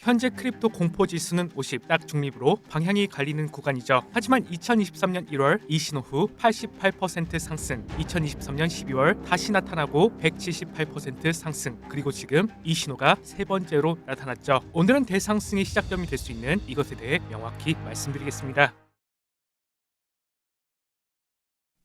현재 크립토 공포 지수는 50, 딱 중립으로 방향이 갈리는 구간이죠. 하지만 2023년 1월 이 신호 후 88% 상승, 2023년 12월 다시 나타나고 178% 상승, 그리고 지금 이 신호가 세 번째로 나타났죠. 오늘은 대상승의 시작점이 될 수 있는 이것에 대해 명확히 말씀드리겠습니다.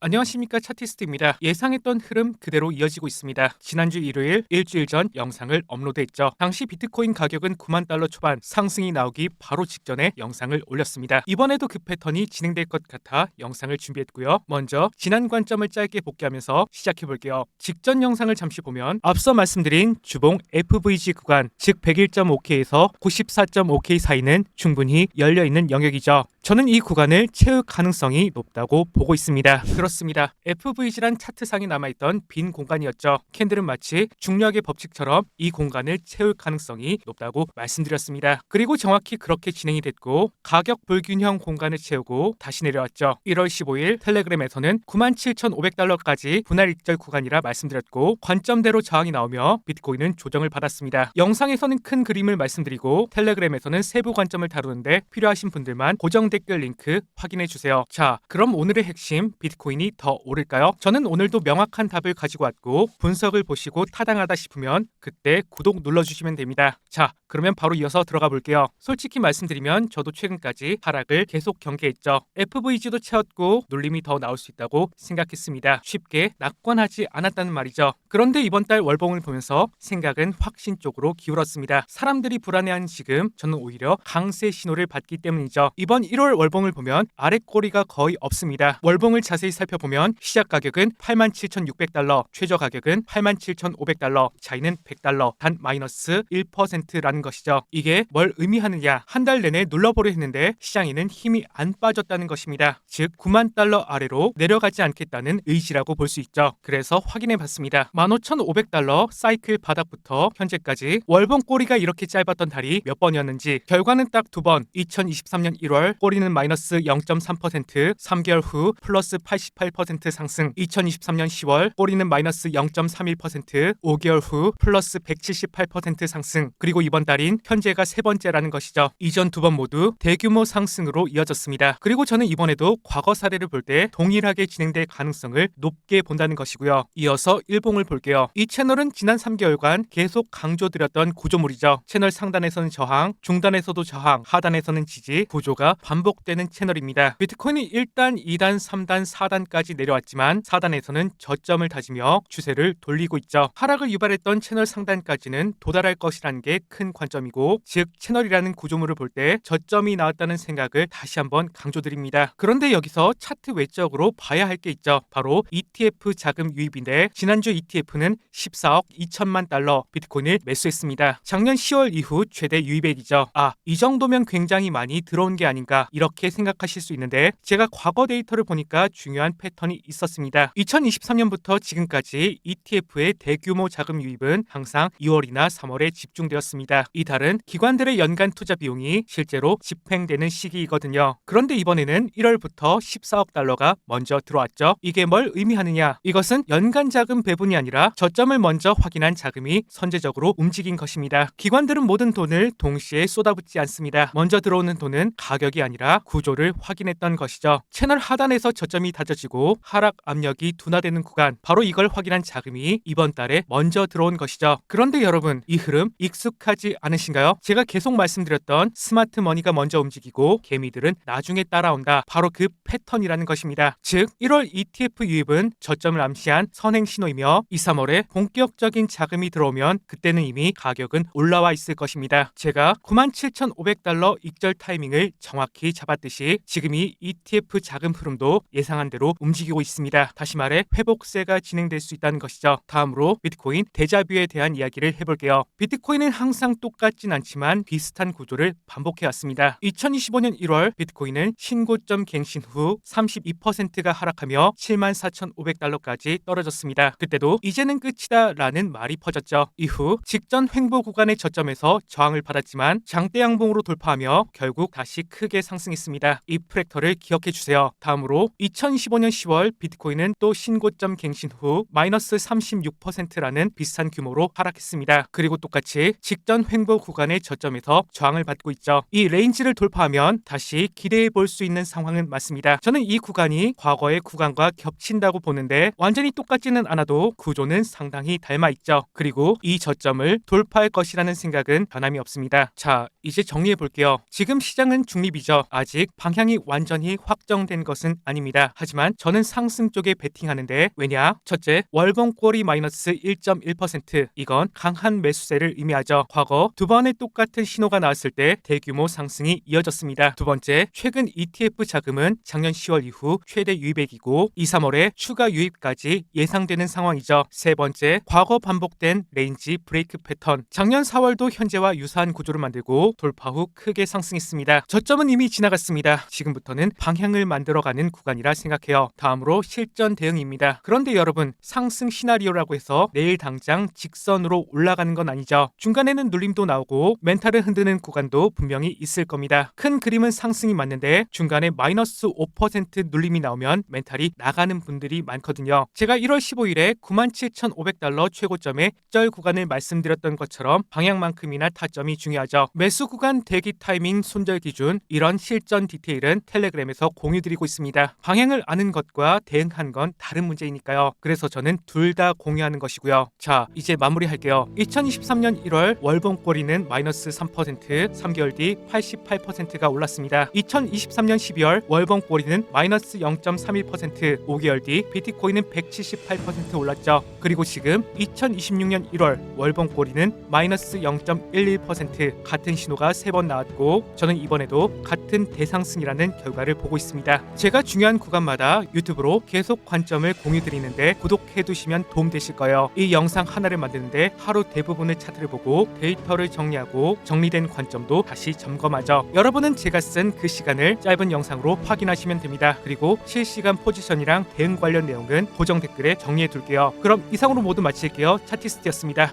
안녕하십니까, 차티스트입니다. 예상했던 흐름 그대로 이어지고 있습니다. 지난주 일요일 일주일 전 영상을 업로드했죠. 당시 비트코인 가격은 9만 달러 초반, 상승이 나오기 바로 직전에 영상을 올렸습니다. 이번에도 그 패턴이 진행될 것 같아 영상을 준비했고요. 먼저 지난 관점을 짧게 복귀하면서 시작해볼게요. 직전 영상을 잠시 보면 앞서 말씀드린 주봉 FVG 구간, 즉 101.5K에서 94.5K 사이는 충분히 열려있는 영역이죠. 저는 이 구간을 채울 가능성이 높다고 보고 있습니다. 그렇습니다. FVG란 차트상에 남아있던 빈 공간이었죠. 캔들은 마치 중력의 법칙처럼 이 공간을 채울 가능성이 높다고 말씀드렸습니다. 그리고 정확히 그렇게 진행이 됐고 가격 불균형 공간을 채우고 다시 내려왔죠. 1월 15일 텔레그램에서는 97,500달러까지 분할 익절 구간이라 말씀드렸고 관점대로 저항이 나오며 비트코인은 조정을 받았습니다. 영상에서는 큰 그림을 말씀드리고 텔레그램에서는 세부 관점을 다루는데 필요하신 분들만 고정 댓글 링크 확인해주세요. 자, 그럼 오늘의 핵심, 비트코인이 더 오를까요? 저는 오늘도 명확한 답을 가지고 왔고 분석을 보시고 타당하다 싶으면 그때 구독 눌러주시면 됩니다. 자, 그러면 바로 이어서 들어가 볼게요. 솔직히 말씀드리면 저도 최근까지 하락을 계속 경계했죠. FVG도 채웠고 눌림이 더 나올 수 있다고 생각했습니다. 쉽게 낙관하지 않았다는 말이죠. 그런데 이번 달 월봉을 보면서 생각은 확신 쪽으로 기울었습니다. 사람들이 불안해하는 지금 저는 오히려 강세 신호를 받기 때문이죠. 이번 1월 월봉을 보면 아랫꼬리가 거의 없습니다. 월봉을 자세히 살펴보면 시작 가격은 87,600달러, 최저 가격은 87,500달러, 차이는 100달러, 단 마이너스 1%라는 것이죠. 이게 뭘 의미하느냐? 한 달 내내 눌러보려 했는데 시장에는 힘이 안 빠졌다는 것입니다. 즉 9만 달러 아래로 내려가지 않겠다는 의지라고 볼 수 있죠. 그래서 확인해봤습니다. 15,500달러 사이클 바닥부터 현재까지 월봉 꼬리가 이렇게 짧았던 달이 몇 번이었는지 결과는 딱 두 번. 2023년 1월 꼬리는 마이너스 0.3%, 3개월 후 플러스 88% 상승, 2023년 10월 꼬리는 마이너스 0.31%, 5개월 후 플러스 178% 상승, 그리고 이번 달인 현재가 세 번째라는 것이죠. 이전 두 번 모두 대규모 상승으로 이어졌습니다. 그리고 저는 이번에도 과거 사례를 볼 때 동일하게 진행될 가능성을 높게 본다는 것이고요. 이어서 일봉을 볼게요. 이 채널은 지난 3개월간 계속 강조드렸던 구조물이죠. 채널 상단에서는 저항, 중단에서도 저항, 하단에서는 지지, 구조가 반복되는 채널입니다. 비트코인이 1단, 2단, 3단, 4단까지 내려왔지만 4단에서는 저점을 다지며 추세를 돌리고 있죠. 하락을 유발했던 채널 상단까지는 도달할 것이라는 게 큰 관점이고, 즉 채널이라는 구조물을 볼 때 저점이 나왔다는 생각을 다시 한번 강조드립니다. 그런데 여기서 차트 외적으로 봐야 할 게 있죠. 바로 ETF 자금 유입인데 지난주 ETF는 14억 2천만 달러 비트코인을 매수했습니다. 작년 10월 이후 최대 유입액이죠. 이 정도면 굉장히 많이 들어온 게 아닌가 이렇게 생각하실 수 있는데 제가 과거 데이터를 보니까 중요한 패턴이 있었습니다. 2023년부터 지금까지 ETF의 대규모 자금 유입은 항상 2월이나 3월에 집중되었습니다. 이 달은 기관들의 연간 투자 비용이 실제로 집행되는 시기이거든요. 그런데 이번에는 1월부터 14억 달러가 먼저 들어왔죠. 이게 뭘 의미하느냐? 이것은 연간 자금 배분이 아니라 저점을 먼저 확인한 자금이 선제적으로 움직인 것입니다. 기관들은 모든 돈을 동시에 쏟아붓지 않습니다. 먼저 들어오는 돈은 가격이 아니라 구조를 확인했던 것이죠. 채널 하단에서 저점이 다져지고 하락 압력이 둔화되는 구간, 바로 이걸 확인한 자금이 이번 달에 먼저 들어온 것이죠. 그런데 여러분, 이 흐름 익숙하지 않으신가요? 제가 계속 말씀드렸던 스마트 머니가 먼저 움직이고 개미들은 나중에 따라온다, 바로 그 패턴이라는 것입니다. 즉 1월 ETF 유입은 저점을 암시한 선행 신호이며 2, 3월에 본격적인 자금이 들어오면 그때는 이미 가격은 올라와 있을 것입니다. 제가 97,500달러 익절 타이밍을 정확히 잡았듯이 지금 이 ETF 자금 흐름도 예상한 대로 움직이고 있습니다. 다시 말해 회복세가 진행될 수 있다는 것이죠. 다음으로 비트코인 데자뷰에 대한 이야기를 해볼게요. 비트코인은 항상 똑같진 않지만 비슷한 구조를 반복해왔습니다. 2025년 1월 비트코인은 신고점 갱신 후 32%가 하락하며 74,500달러까지 떨어졌습니다. 그때도 이제는 끝이다 라는 말이 퍼졌죠. 이후 직전 횡보 구간의 저점에서 저항을 받았지만 장대 양봉으로 돌파하며 결국 다시 크게 상승 상승했습니다. 이 프랙터를 기억해 주세요. 다음으로 2025년 10월 비트코인은 또 신고점 갱신 후 마이너스 36%라는 비슷한 규모로 하락했습니다. 그리고 똑같이 직전 횡보 구간의 저점에서 저항을 받고 있죠. 이 레인지를 돌파하면 다시 기대해 볼 수 있는 상황은 맞습니다. 저는 이 구간이 과거의 구간과 겹친다고 보는데 완전히 똑같지는 않아도 구조는 상당히 닮아 있죠. 그리고 이 저점을 돌파할 것이라는 생각은 변함이 없습니다. 자, 이제 정리해 볼게요. 지금 시장은 중립이죠. 아직 방향이 완전히 확정된 것은 아닙니다. 하지만 저는 상승 쪽에 베팅하는데 왜냐? 첫째, 월봉꼬리 마이너스 1.1%. 이건 강한 매수세를 의미하죠. 과거 두 번의 똑같은 신호가 나왔을 때 대규모 상승이 이어졌습니다. 두 번째, 최근 ETF 자금은 작년 10월 이후 최대 유입액이고 2, 3월에 추가 유입까지 예상되는 상황이죠. 세 번째, 과거 반복된 레인지 브레이크 패턴. 작년 4월도 현재와 유사한 구조를 만들고 돌파 후 크게 상승했습니다. 저점은 이미 지나갔습니다. 지금부터는 방향을 만들어가는 구간이라 생각해요. 다음으로 실전 대응입니다. 그런데 여러분, 상승 시나리오라고 해서 내일 당장 직선으로 올라가는 건 아니죠. 중간에는 눌림도 나오고 멘탈을 흔드는 구간도 분명히 있을 겁니다. 큰 그림은 상승이 맞는데 중간에 마이너스 5% 눌림이 나오면 멘탈이 나가는 분들이 많거든요. 제가 1월 15일에 97,500달러 최고점의 절 구간을 말씀드렸던 것처럼 방향만큼이나 타점이 중요하죠. 매수 구간 대기 타이밍 손절 기준, 이런 실전 디테일은 텔레그램에서 공유드리고 있습니다. 방향을 아는 것과 대응한 건 다른 문제이니까요. 그래서 저는 둘 다 공유하는 것이고요. 자, 이제 마무리할게요. 2023년 1월 월봉꼬리는 마이너스 3%, 3개월 뒤 88%가 올랐습니다. 2023년 12월 월봉꼬리는 마이너스 0.31%, 5개월 뒤 비트코인은 178% 올랐죠. 그리고 지금 2026년 1월 월봉꼬리는 마이너스 0.11%, 같은 신호가 3번 나왔고 저는 이번에도 같은 대상승이라는 결과를 보고 있습니다. 제가 중요한 구간마다 유튜브로 계속 관점을 공유드리는데 구독해두시면 도움되실 거예요. 이 영상 하나를 만드는데 하루 대부분의 차트를 보고 데이터를 정리하고 정리된 관점도 다시 점검하죠. 여러분은 제가 쓴 그 시간을 짧은 영상으로 확인하시면 됩니다. 그리고 실시간 포지션이랑 대응 관련 내용은 고정 댓글에 정리해 둘게요. 그럼 이상으로 모두 마칠게요. 차티스트였습니다.